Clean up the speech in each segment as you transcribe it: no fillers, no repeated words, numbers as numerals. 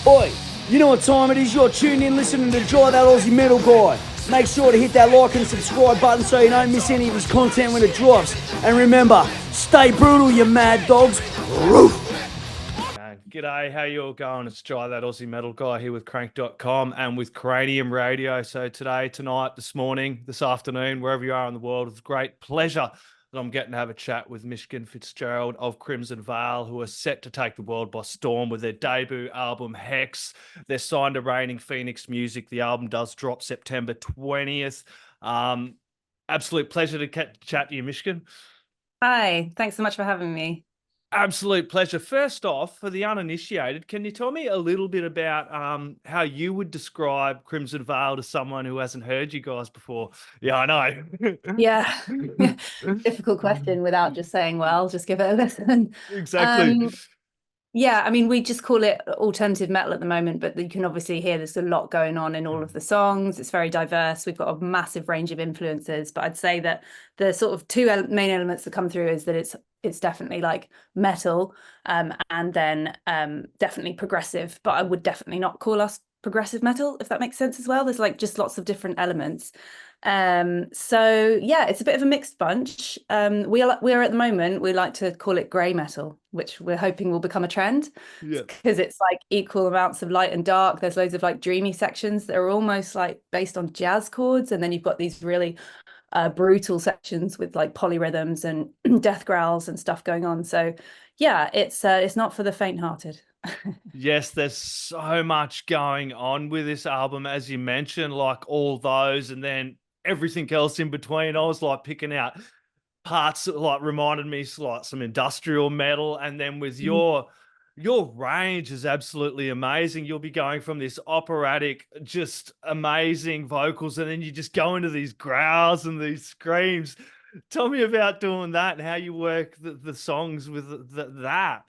Oi, you know what time it is? You're tuned in listening to Dry That Aussie Metal Guy. Make sure to hit that like and subscribe button so you don't miss any of his content when it drops. And remember, stay brutal, you mad dogs. Roof! G'day, how you all going? It's Dry That Aussie Metal Guy here with Crank.com and with Cranium Radio. So today, tonight, this morning, this afternoon, wherever you are in the world, it's a great pleasure that I'm getting to have a chat with Mishkin Fitzgerald of Crimson Veil, who are set to take the world by storm with their debut album, Hex. They're signed to Reigning Phoenix Music. The album does drop September 20th. Absolute pleasure to chat to you, Mishkin. Hi, thanks so much for having me. Absolute pleasure. First off, for the uninitiated, can you tell me a little bit about how you would describe Crimson Veil to someone who hasn't heard you guys before? Yeah, I know. Yeah, difficult question without just saying, well, just give it a listen. Exactly. Yeah, I mean, we just call it alternative metal at the moment, but you can obviously hear there's a lot going on in all of the songs. It's very diverse. We've got a massive range of influences, but I'd say that the sort of two main elements that come through is that it's definitely like metal, and then definitely progressive, but I would definitely not call us progressive metal, if that makes sense as well. There's like just lots of different elements. So yeah, it's a bit of a mixed bunch. We are at the moment, we like to call it grey metal, which we're hoping will become a trend. Yeah. Because it's like equal amounts of light and dark. There's loads of like dreamy sections that are almost like based on jazz chords, and then you've got these really brutal sections with like polyrhythms and death growls and stuff going on. So yeah, it's not for the faint-hearted. Yes, there's so much going on with this album, as you mentioned, like all those, and then everything else in between. I was like picking out parts that like reminded me like some industrial metal, and then with your range is absolutely amazing. You'll be going from this operatic, just amazing vocals, and then you just go into these growls and these screams. Tell me about doing that and how you work the songs with that.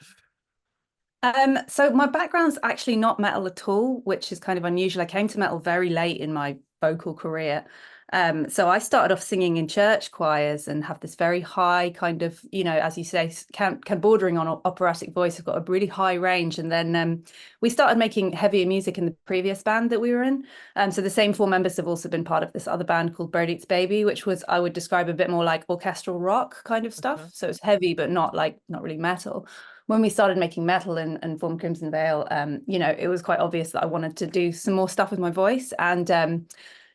So my background's actually not metal at all, which is kind of unusual. I came to metal very late in my vocal career. So I started off singing in church choirs and have this very high kind of, you know, as you say, can bordering on operatic voice. I've got a really high range. And then we started making heavier music in the previous band that we were in. So the same four members have also been part of this other band called Bird Eats Baby, which was, I would describe, a bit more like orchestral rock kind of stuff. Okay. So it's heavy, but not really metal. When we started making metal and formed Crimson Veil, you know, it was quite obvious that I wanted to do some more stuff with my voice. And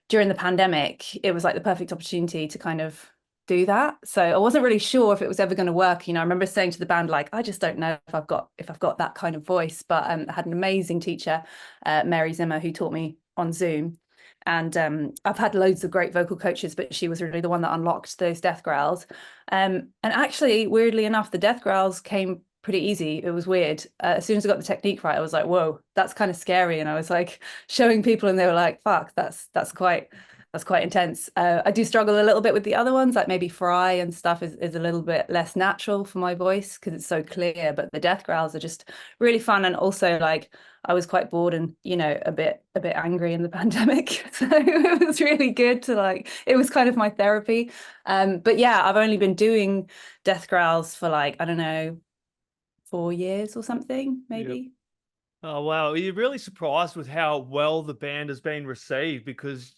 during the pandemic, it was like the perfect opportunity to kind of do that. So I wasn't really sure if it was ever going to work. You know, I remember saying to the band, like, I just don't know if I've got that kind of voice. But I had an amazing teacher, Mary Zimmer, who taught me on Zoom. And I've had loads of great vocal coaches, but she was really the one that unlocked those death growls. And actually, weirdly enough, the death growls came pretty easy. It was weird. As soon as I got the technique right, I was like, whoa, that's kind of scary. And I was like showing people and they were like, fuck, that's quite intense. I do struggle a little bit with the other ones, like maybe Fry and stuff is a little bit less natural for my voice because it's so clear, but the death growls are just really fun. And also, like, I was quite bored and, you know, a bit angry in the pandemic. So it was really good to, like, it was kind of my therapy. But yeah, I've only been doing death growls for, like, I don't know, 4 years or something, maybe. Yep. Oh, wow. You're really surprised with how well the band has been received, because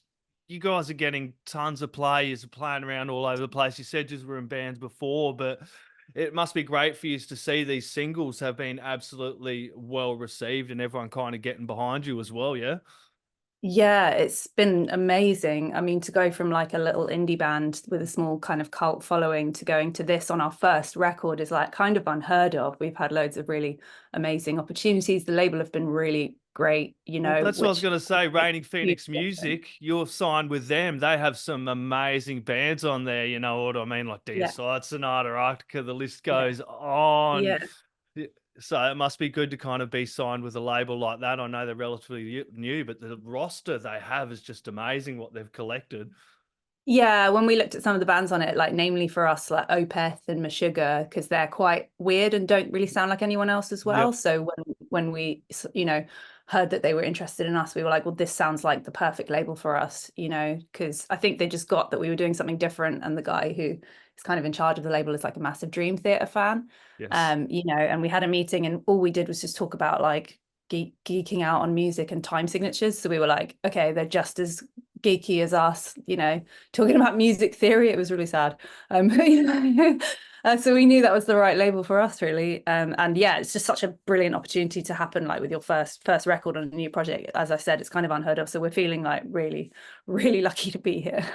you guys are getting tons of play. You're playing around all over the place. You said you were in bands before, but it must be great for you to see these singles have been absolutely well received and everyone kind of getting behind you as well, yeah? Yeah, it's been amazing. I mean, to go from like a little indie band with a small kind of cult following to going to this on our first record is like kind of unheard of. We've had loads of really amazing opportunities. The label have been really great, you know. Well, that's what I was going to say. Reigning Phoenix huge Music, you're signed with them. They have some amazing bands on there. You know what I mean? Like Deicide, Sonata, Arctica, the list goes on. Yeah. So it must be good to kind of be signed with a label like that. I know they're relatively new, but the roster they have is just amazing what they've collected. Yeah, when we looked at some of the bands on it, like namely for us, like Opeth and Meshuggah, because they're quite weird and don't really sound like anyone else as well. Yep. So when we, you know, heard that they were interested in us, we were like, well, this sounds like the perfect label for us, you know, because I think they just got that we were doing something different. And the guy who is kind of in charge of the label is like a massive Dream Theater fan. Yes. You know, and we had a meeting and all we did was just talk about like geeking out on music and time signatures. So we were like, okay, they're just as geeky as us, you know, talking about music theory. It was really sad. You know, so we knew that was the right label for us, really. And yeah, it's just such a brilliant opportunity to happen, like with your first record on a new project. As I said, it's kind of unheard of. So we're feeling like really, really lucky to be here.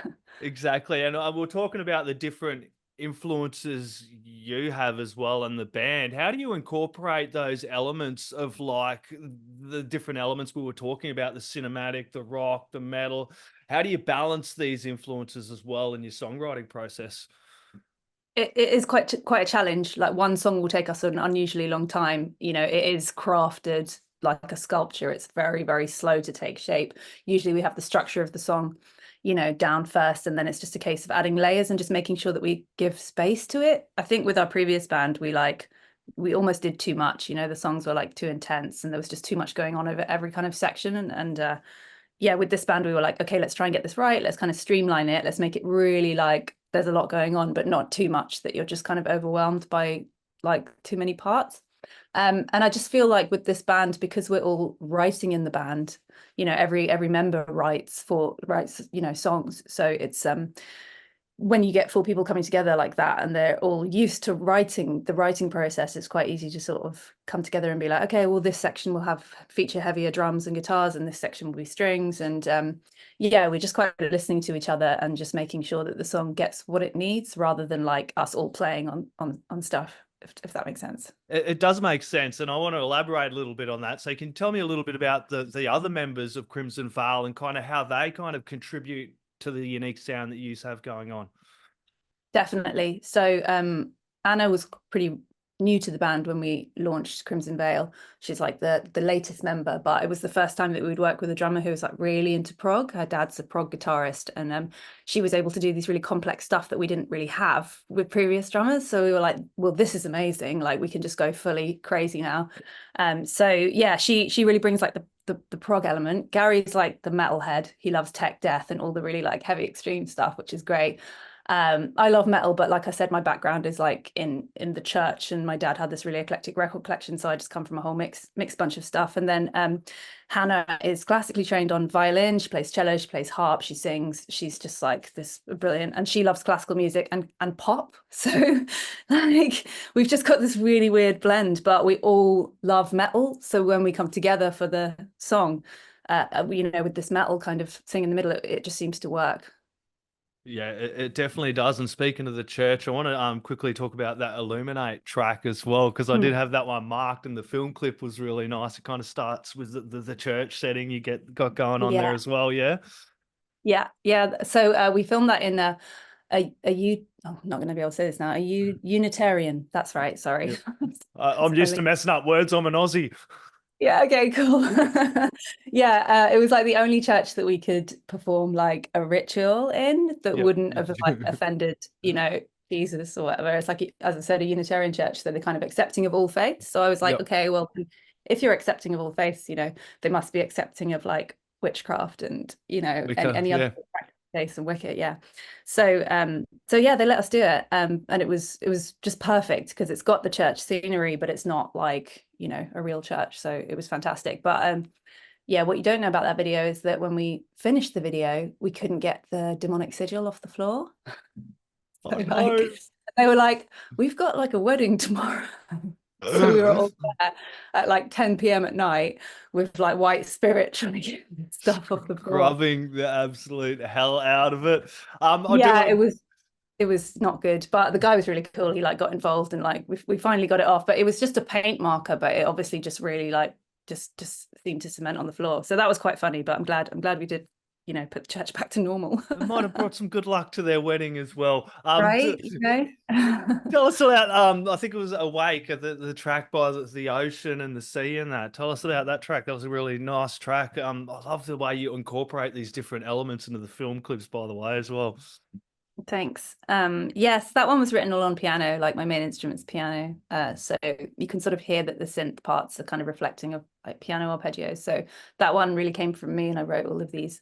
Exactly. And we're talking about the different influences you have as well in the band. How do you incorporate those elements of like the different elements we were talking about, the cinematic, the rock, the metal? How do you balance these influences as well in your songwriting process? It is quite a challenge. Like one song will take us an unusually long time. You know, it is crafted like a sculpture. It's very, very slow to take shape. Usually we have the structure of the song, you know, down first, and then it's just a case of adding layers and just making sure that we give space to it. I think with our previous band, we almost did too much. You know, the songs were like too intense and there was just too much going on over every kind of section. And yeah, with this band, we were like, okay, let's try and get this right. Let's kind of streamline it. Let's make it really like there's a lot going on, but not too much that you're just kind of overwhelmed by like too many parts. And I just feel like with this band, because we're all writing in the band, you know, every member writes, you know, songs. So it's when you get 4 people coming together like that and they're all used to writing, the writing process, it's quite easy to sort of come together and be like, okay, well, this section will have feature heavier drums and guitars and this section will be strings. And yeah, we're just quite good at listening to each other and just making sure that the song gets what it needs rather than like us all playing on stuff, if that makes sense. It does make sense, and I want to elaborate a little bit on that. So can you tell me a little bit about the other members of Crimson Veil and kind of how they kind of contribute to the unique sound that you have going on? Definitely. So Anna was pretty new to the band when we launched Crimson Veil. She's like the latest member, but it was the first time that we would work with a drummer who was like really into prog. Her dad's a prog guitarist, and she was able to do these really complex stuff that we didn't really have with previous drummers. So we were like, well, this is amazing. Like we can just go fully crazy now. So yeah, she really brings like the prog element. Gary's like the metalhead. He loves tech death and all the really like heavy extreme stuff, which is great. I love metal, but like I said, my background is like in the church, and my dad had this really eclectic record collection, so I just come from a whole mixed bunch of stuff. And then Hannah is classically trained on violin. She plays cello, she plays harp, she sings. She's just like this brilliant, and she loves classical music and pop. So like we've just got this really weird blend, but we all love metal. So when we come together for the song, you know, with this metal kind of thing in the middle, it just seems to work. Yeah, it definitely does. And speaking of the church, I want to quickly talk about that Illuminate track as well, because I did have that one marked, and the film clip was really nice. It kind of starts with the church setting you got going on there as well. Yeah. So we filmed that in I'm not going to be able to say this now. Unitarian. That's right. Sorry. Yep. I'm used to messing up words. I'm an Aussie. Yeah, okay, cool. Yeah, it was like the only church that we could perform like a ritual in that wouldn't have like offended, you know, Jesus or whatever. It's like, as I said, a Unitarian church, so they're kind of accepting of all faiths. So I was like, okay, well, if you're accepting of all faiths, you know, they must be accepting of like witchcraft and, you know, any other practice and Wicked, yeah. So yeah, they let us do it, and it was just perfect because it's got the church scenery, but it's not like, you know, a real church. So it was fantastic. But yeah, what you don't know about that video is that when we finished the video, we couldn't get the demonic sigil off the floor. So, like, they were like, we've got like a wedding tomorrow. So we were all there at like 10 p.m. at night with like white spirit trying to get stuff off the floor. Rubbing the absolute hell out of it. It was not good, but the guy was really cool. He like got involved and like we finally got it off, but it was just a paint marker, but it obviously just really like just seemed to cement on the floor. So that was quite funny, but I'm glad we did, you know, put the church back to normal. It might have brought some good luck to their wedding as well. Right? Okay. Tell us about I think it was Awake, the track by the ocean and the sea and that. Tell us about that track. That was a really nice track. I love the way you incorporate these different elements into the film clips, by the way, as well. Thanks. Yes, that one was written all on piano, like my main instrument's piano. So you can sort of hear that the synth parts are kind of reflecting of like piano arpeggios. So that one really came from me, and I wrote all of these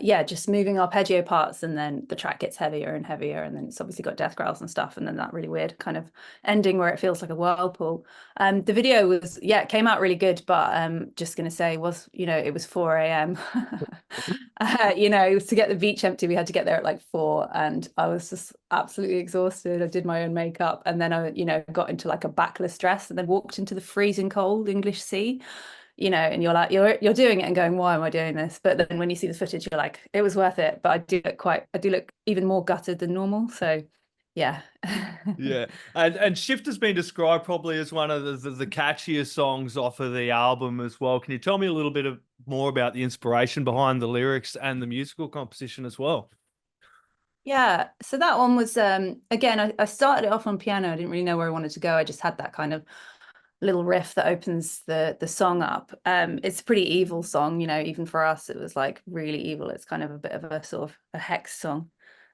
yeah, just moving arpeggio parts, and then the track gets heavier and heavier, and then it's obviously got death growls and stuff, and then that really weird kind of ending where it feels like a whirlpool. The video was, yeah, it came out really good, but just gonna say was, it was 4 a.m. To get the beach empty, we had to get there at like 4, and I was just absolutely exhausted. I did my own makeup, and then I, got into like a backless dress, and then walked into the freezing cold English sea. And you're like, you're doing it and going, why am I doing this? But then when you see the footage, you're like, it was worth it. But I do look even more gutted than normal. So yeah. Yeah. And Shift has been described probably as one of the catchiest songs off of the album as well. Can you tell me a little bit more about the inspiration behind the lyrics and the musical composition as well? Yeah, so that one was again, I started it off on piano. I didn't really know where I wanted to go. I just had that kind of little riff that opens the song up. It's a pretty evil song, even for us it was like really evil. It's kind of a bit of a sort of a hex song,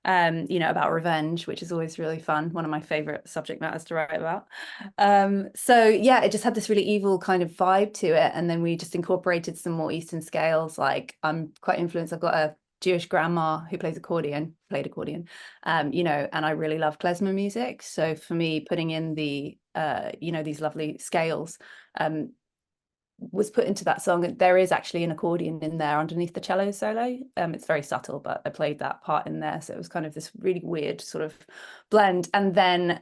about revenge, which is always really fun, one of my favorite subject matters to write about. So yeah, it just had this really evil kind of vibe to it, and then we just incorporated some more Eastern scales. Like, I'm quite influenced, I've got a Jewish grandma who played accordion, and I really love klezmer music. So for me, putting in the these lovely scales was put into that song. There is actually an accordion in there underneath the cello solo. It's very subtle, but I played that part in there, so it was kind of this really weird sort of blend. And then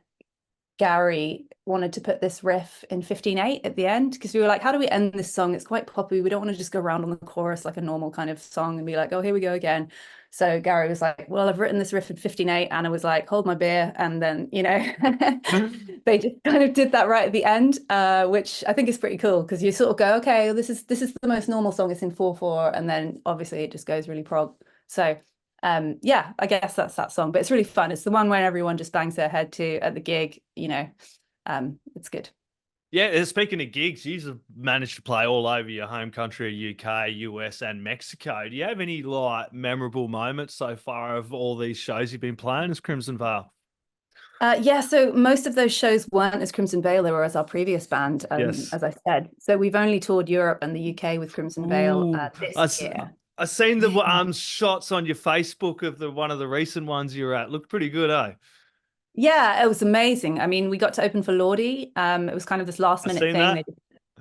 Gary wanted to put this riff in 15/8 at the end, because we were like, how do we end this song? It's quite poppy. We don't want to just go around on the chorus like a normal kind of song and be like, oh, here we go again. So Gary was like, well, I've written this riff in 15/8. And I was like, hold my beer. And then, they just kind of did that right at the end, which I think is pretty cool, because you sort of go, okay, this is the most normal song. It's in 4/4. And then obviously it just goes really prog. So yeah, I guess that's that song, but it's really fun. It's the one where everyone just bangs their head to at the gig. It's good. Yeah, speaking of gigs, you've managed to play all over your home country, UK, US, and Mexico. Do you have any like memorable moments so far of all these shows you've been playing as Crimson Veil? Yeah, so most of those shows weren't as Crimson Veil, they were as our previous band, Yes. as I said. So we've only toured Europe and the UK with Crimson Veil this year. I've seen the shots on your Facebook of one of the recent ones you were at. Looked pretty good, eh? Yeah, it was amazing. I mean, we got to open for Lordi. It was kind of this last minute thing.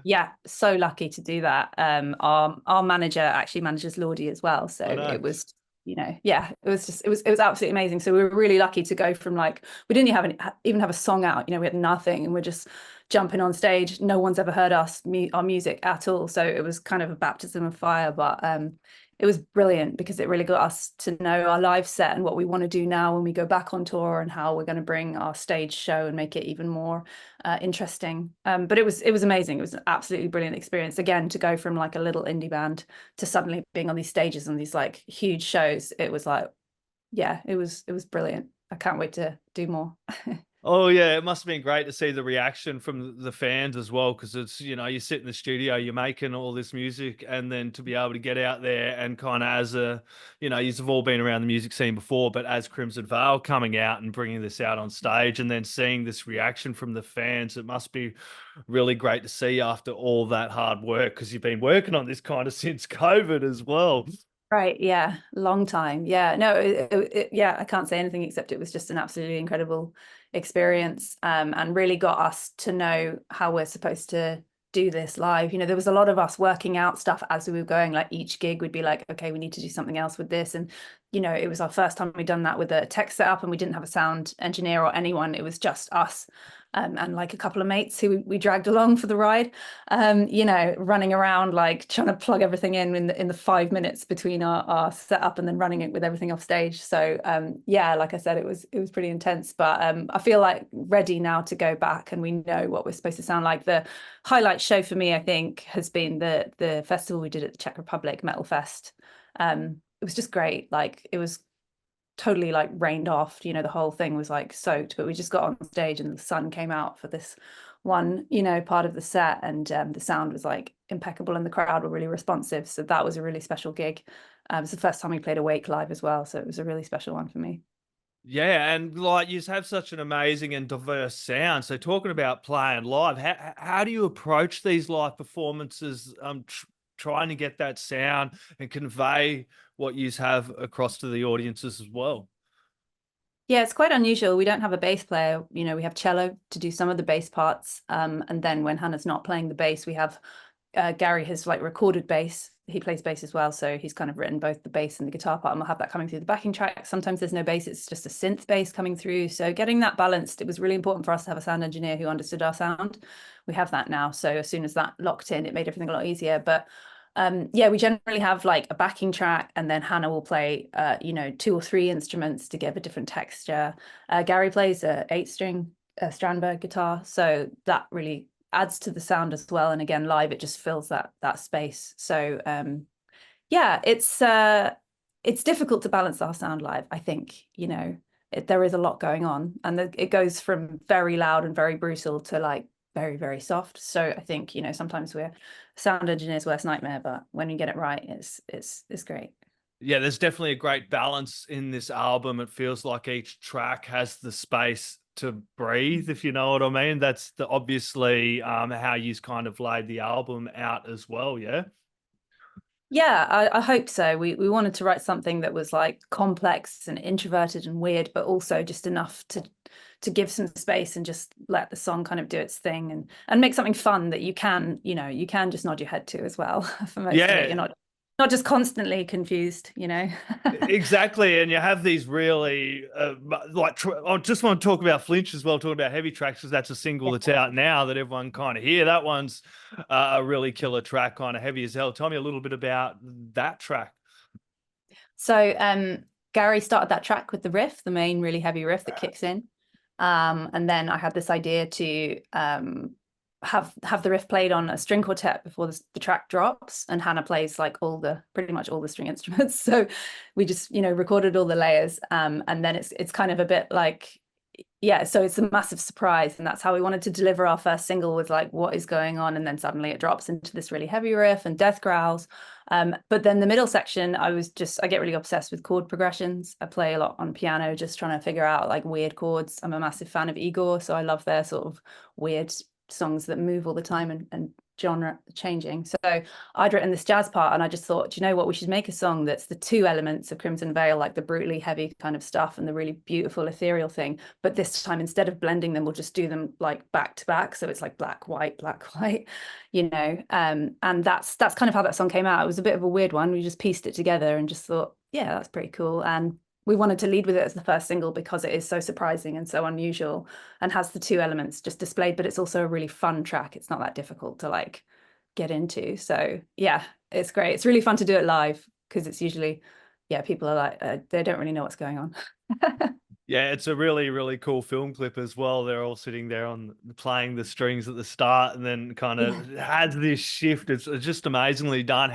Yeah, so lucky to do that. Our manager actually manages Lordi as well, so it was, yeah, it was absolutely amazing. So we were really lucky to go from like, we didn't even have a song out. We had nothing, and we're just jumping on stage. No one's ever heard our music at all, so it was kind of a baptism of fire. But it was brilliant, because it really got us to know our live set and what we want to do now when we go back on tour, and how we're going to bring our stage show and make it even more interesting. But it was amazing. It was an absolutely brilliant experience, again, to go from like a little indie band to suddenly being on these stages and these like huge shows. It was like, yeah, it was brilliant. I can't wait to do more. Oh yeah, it must have been great to see the reaction from the fans as well, because it's, you sit in the studio, you're making all this music, and then to be able to get out there and kind of as you've all been around the music scene before, but as Crimson Veil coming out and bringing this out on stage and then seeing this reaction from the fans, it must be really great to see after all that hard work, because you've been working on this kind of since COVID as well. Right, yeah, long time. Yeah, no, yeah, I can't say anything except it was just an absolutely incredible experience, and really got us to know how we're supposed to do this live. There was a lot of us working out stuff as we were going. Like, each gig would be like, okay, we need to do something else with this. And it was our first time we'd done that with a tech setup, and we didn't have a sound engineer or anyone. It was just us, and like a couple of mates who we dragged along for the ride, running around like trying to plug everything in the 5 minutes between our setup and then running it with everything off stage. So yeah, like I said, it was pretty intense, but I feel like ready now to go back, and we know what we're supposed to sound like. The highlight show for me, I think, has been the festival we did at the Czech Republic, Metal Fest. It was just great. Like, it was totally like rained off, the whole thing was like soaked, but we just got on stage and the sun came out for this one part of the set, and the sound was like impeccable, and the crowd were really responsive. So that was a really special gig. It was the first time we played Awake live as well, so it was a really special one for me. Yeah, and like, you have such an amazing and diverse sound. So talking about playing live, how do you approach these live performances? trying to get that sound and convey what you have across to the audiences as well? Yeah, it's quite unusual. We don't have a bass player. You know, we have cello to do some of the bass parts. And then when Hannah's not playing the bass, we have Gary has like recorded bass. He plays bass as well. So he's kind of written both the bass and the guitar part, and we'll have that coming through the backing track. Sometimes there's no bass, it's just a synth bass coming through. So getting that balanced, it was really important for us to have a sound engineer who understood our sound. We have that now. So as soon as that locked in, it made everything a lot easier. But yeah, we generally have like a backing track, and then Hannah will play, you know, 2 or 3 instruments to give a different texture. Gary plays a 8-string Strandberg guitar, so that really adds to the sound as well. And again, live, it just fills that space. So yeah, it's difficult to balance our sound live. I think, you know, there is a lot going on, and it goes from very loud and very brutal to like very, very soft. So I think, you know, sometimes we're sound engineers' worst nightmare, but when you get it right, it's great. Yeah, there's definitely a great balance in this album. It feels like each track has the space to breathe, if you know what I mean. That's obviously how you kind of laid the album out as well, yeah? Yeah, I hope so. We wanted to write something that was like complex and introverted and weird, but also just enough to give some space and just let the song kind of do its thing, and make something fun that you can, you know, you can just nod your head to as well for most of it. You're not just constantly confused, you know. Exactly, and you have these really I just want to talk about Flinch as well, talking about heavy tracks, because that's a single that's out now that everyone kind of hear. That one's a really killer track, kind of heavy as hell. Tell me a little bit about that track. So Gary started that track with the riff, the main really heavy riff that kicks in. And then I had this idea to have the riff played on a string quartet before the track drops, and Hannah plays like pretty much all the string instruments. So we just, you know, recorded all the layers, and then it's kind of a bit like, yeah, so it's a massive surprise, and that's how we wanted to deliver our first single, was like, what is going on? And then suddenly it drops into this really heavy riff and death growls. But then the middle section, I get really obsessed with chord progressions. I play a lot on piano, just trying to figure out like weird chords. I'm a massive fan of Igor, so I love their sort of weird songs that move all the time and genre changing. So I'd written this jazz part, and I just thought, do you know what, we should make a song that's the 2 elements of Crimson Veil, like the brutally heavy kind of stuff and the really beautiful ethereal thing, but this time, instead of blending them, we'll just do them like back to back, so it's like black white, you know. And that's kind of how that song came out. It was a bit of a weird one. We just pieced it together and just thought, yeah, that's pretty cool. And we wanted to lead with it as the first single because it is so surprising and so unusual, and has the 2 elements just displayed, but it's also a really fun track. It's not that difficult to like get into. So yeah, it's great. It's really fun to do it live, because it's usually, yeah, people are like, they don't really know what's going on. Yeah, it's a really, really cool film clip as well. They're all sitting there playing the strings at the start, and then kind of has this shift. It's just amazingly done.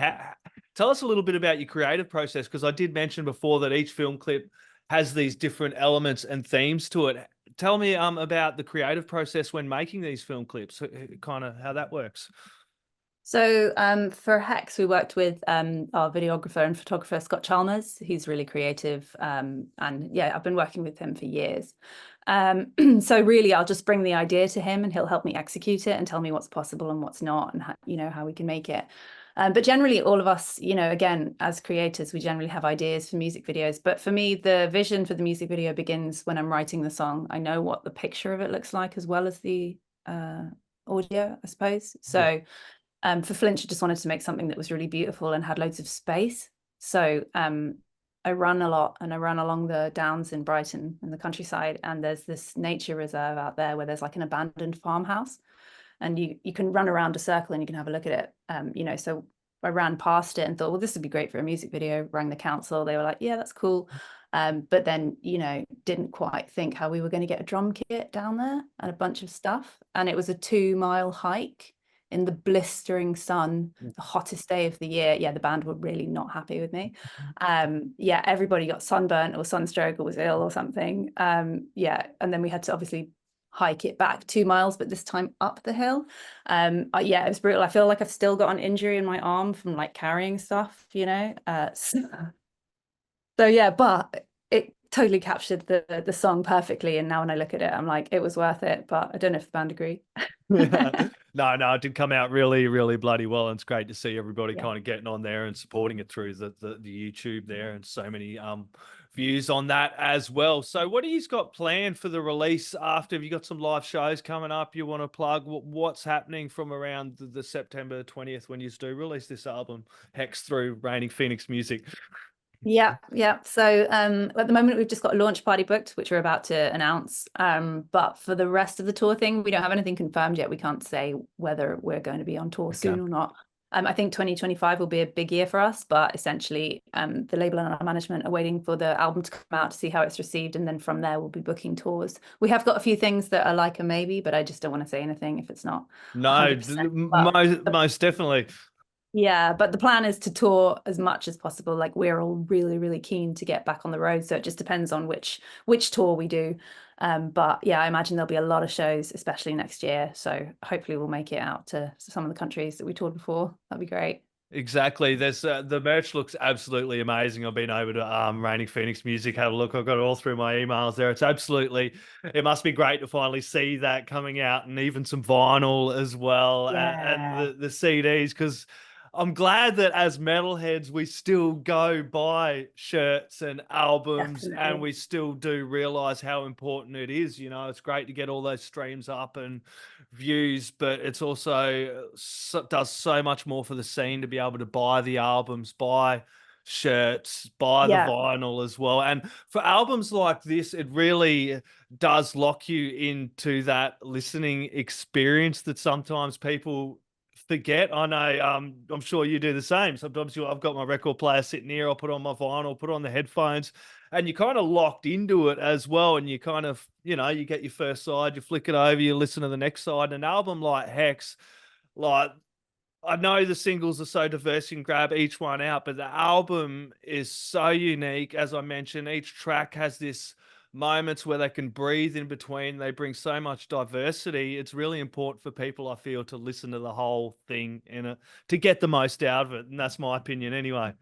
Tell us a little bit about your creative process, because I did mention before that each film clip has these different elements and themes to it. Tell me about the creative process when making these film clips, kind of how that works. So for Hex, we worked with our videographer and photographer, Scott Chalmers. He's really creative. And yeah, I've been working with him for years. So really, I'll just bring the idea to him, and he'll help me execute it and tell me what's possible and what's not, and how, you know, how we can make it. But generally, all of us, you know, again, as creators, we generally have ideas for music videos. But for me, the vision for the music video begins when I'm writing the song. I know what the picture of it looks like, as well as the audio, I suppose. So for Flinch, I just wanted to make something that was really beautiful and had loads of space. So I run a lot, and I run along the downs in Brighton in the countryside, and there's this nature reserve out there where there's like an abandoned farmhouse, and you can run around a circle and you can have a look at it. You know, so I ran past it and thought, well, this would be great for a music video. Rang the council, they were like, yeah, that's cool. But then, you know, didn't quite think how we were going to get a drum kit down there and a bunch of stuff. And it was a 2-mile hike in the blistering sun, the hottest day of the year. Yeah, the band were really not happy with me. Yeah, everybody got sunburnt or sunstroke or was ill or something. Yeah, and then we had to obviously hike it back 2 miles, but this time up the hill. Yeah, it was brutal. I feel like I've still got an injury in my arm from like carrying stuff, you know. So yeah, but it totally captured the song perfectly. And now when I look at it, I'm like, it was worth it. But I don't know if the band agree. No, it did come out really, really bloody well. And it's great to see everybody Yeah. kind of getting on there and supporting it through the YouTube there, and so many views on that as well. So what do you got planned for the release after? Have you got some live shows coming up you want to plug? What's happening from around the September 20th when you do release this album, Hex, through Raining Phoenix Music? Yeah. So at the moment we've just got a launch party booked, which we're about to announce. But for the rest of the tour thing, we don't have anything confirmed yet. We can't say whether we're going to be on tour soon or not. I think 2025 will be a big year for us, but essentially the label and our management are waiting for the album to come out to see how it's received, and then from there we'll be booking tours. We have got a few things that are like a maybe, but I just don't want to say anything if it's not. No, 100%. most definitely. Yeah, but the plan is to tour as much as possible. Like, we're all really, really keen to get back on the road. So it just depends on which tour we do. But yeah, I imagine there'll be a lot of shows, especially next year. So hopefully we'll make it out to some of the countries that we toured before. That'd be great. Exactly. There's the merch looks absolutely amazing. I've been over to Raining Phoenix Music, had a look. I've got it all through my emails there. It's absolutely, it must be great to finally see that coming out, and even some vinyl as well, and the CDs, because I'm glad that as metalheads we still go buy shirts and albums. Definitely. And we still do realize how important it is. You know, it's great to get all those streams up and views, but it's also does so much more for the scene to be able to buy the albums, buy shirts, buy the vinyl as well. And for albums like this, it really does lock you into that listening experience that sometimes people forget. I know, I'm sure you do the same. Sometimes I've got my record player sitting here, I'll put on my vinyl, put on the headphones, and you're kind of locked into it as well. And you kind of, you know, you get your first side, you flick it over, you listen to the next side. An album like Hex, like, I know the singles are so diverse, you can grab each one out, but the album is so unique. As I mentioned, each track has this moments where they can breathe in between. They bring so much diversity. It's really important for people, I feel, to listen to the whole thing in it to get the most out of it. And that's my opinion anyway.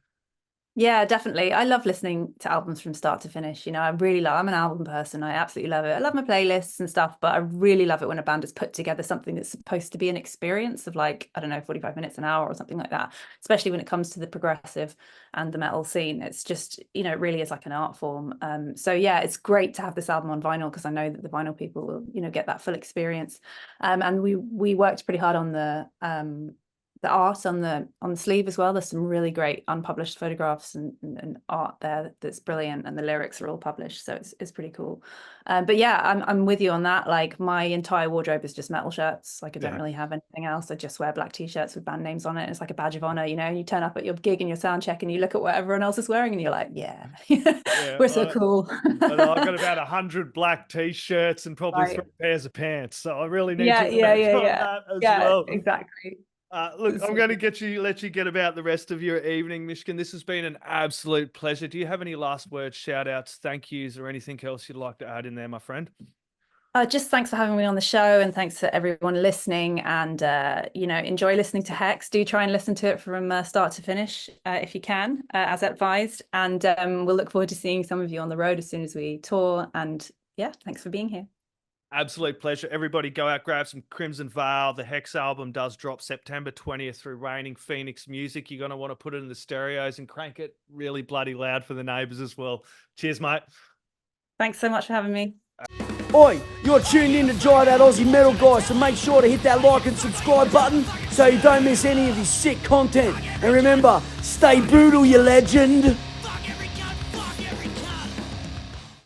Yeah, definitely. I love listening to albums from start to finish. You know, I'm an album person. I absolutely love it. I love my playlists and stuff, but I really love it when a band has put together something that's supposed to be an experience of, like, I don't know, 45 minutes, an hour or something like that, especially when it comes to the progressive and the metal scene. It's just, you know, it really is like an art form. So yeah, it's great to have this album on vinyl, because I know that the vinyl people will, you know, get that full experience. And we worked pretty hard on the art on the sleeve as well. There's some really great unpublished photographs and art there that's brilliant, and the lyrics are all published, so it's pretty cool. But yeah, I'm with you on that. Like, my entire wardrobe is just metal shirts. Like, I don't really have anything else. I just wear black t-shirts with band names on it. It's like a badge of honor, you know. You turn up at your gig and your sound check and you look at what everyone else is wearing and you're like, we're so cool. I've got about 100 black t-shirts and probably 3 pairs of pants, so I really need to that as well. Exactly. Look, I'm going to let you get about the rest of your evening, Mishkin. This has been an absolute pleasure. Do you have any last words, shout outs, thank yous, or anything else you'd like to add in there, my friend? Just thanks for having me on the show, and thanks to everyone listening. And you know, enjoy listening to Hex. Do try and listen to it from start to finish if you can, as advised. And we'll look forward to seeing some of you on the road as soon as we tour. And yeah, thanks for being here. Absolute pleasure. Everybody go out, grab some Crimson Veil. The Hex album does drop September 20th through Raining Phoenix Music. You're going to want to put it in the stereos and crank it really bloody loud for the neighbours as well. Cheers, mate. Thanks so much for having me. Oi, you're tuned in to Jai That Aussie Metal Guy, so make sure to hit that like and subscribe button so you don't miss any of his sick content. And remember, stay brutal, you legend.